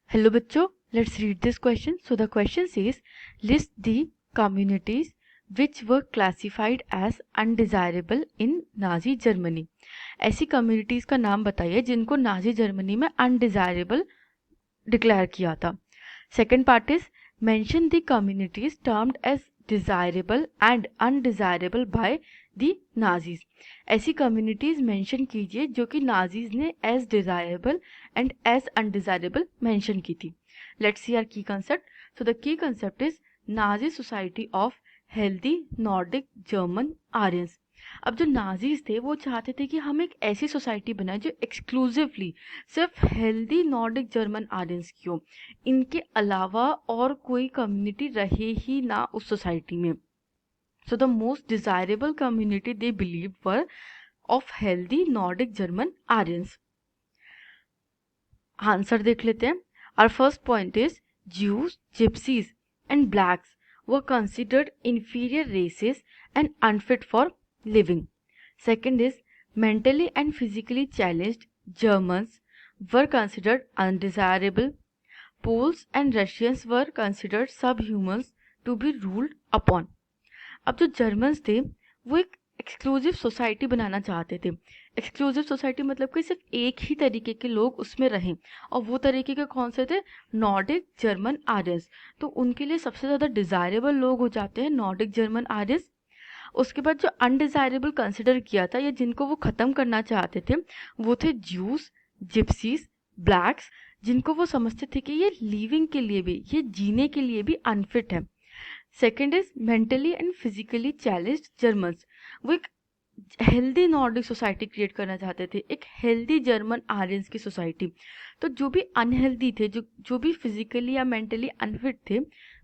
Hello बच्चों, let's read this question. So the question says, list the communities which were classified as undesirable in Nazi Germany. ऐसी communities का नाम बताइए जिनको Nazi Germany में undesirable declare किया था. Second part is mention the communities termed as desirable and undesirable by the Nazis. ऐसी communities mention कीजिए जो कि नाजीज ने as desirable and as undesirable mention की थी. Let's see our key concept. So the key concept is Nazi society of healthy Nordic German Aryans. अब जो Nazis थे वो चाहते थे कि हम एक ऐसी सोसाइटी बनाए जो एक्सक्लूसिवली सिर्फ हेल्दी नॉर्डिक जर्मन आर्यंस की हो, इनके अलावा और कोई कम्युनिटी रहे ही ना उस सोसाइटी में. So the most desirable community they believe were of healthy Nordic German Aryans. Answer देख लेते हैं. Our first point is Jews, Gypsies and blacks were considered inferior races and unfit for living. Second is mentally and physically challenged Germans were considered undesirable. Poles and Russians were considered subhumans to be ruled upon. अब जो Germans थे वो एक exclusive society बनाना चाहते थे. Exclusive society मतलब कि सिर्फ एक ही तरीके के लोग उसमें रहें, और वो तरीके के कौन से थे? Nordic German Aryans. तो उनके लिए सबसे ज़्यादा डिज़ायरेबल लोग हो जाते हैं नॉर्डिक जर्मन आर्यंस. उसके बाद जो अनडिज़ायरेबल कंसिडर किया था या जिनको वो ख़त्म करना चाहते थे वो थे ज्यूस, जिप्सीज, ब्लैक्स, जिनको वो समझते थे कि ये लिविंग के लिए भी, ये जीने के लिए भी अनफिट है. Second is mentally and physically challenged Germans. वो एक हेल्दी नॉर्डिक सोसाइटी क्रिएट करना चाहते थे, एक हेल्दी जर्मन आर्यंस की सोसाइटी. तो जो भी अनहेल्दी थे, जो भी फिजिकली या मेंटली अनफिट थे,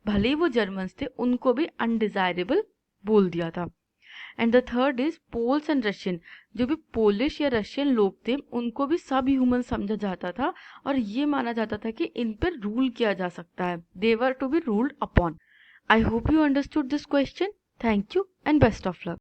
भले ही वो जर्मन्स थे, उनको भी अनडिजायरेबल बोल दिया था. And the third is Poles and Russian. जो भी पोलिश या रशियन लोग थे उनको भी सब ह्यूमन समझा जाता था और ये माना जाता था कि इन पर रूल किया जा सकता है. They were to be ruled upon. I hope you understood this question. Thank you and best of luck.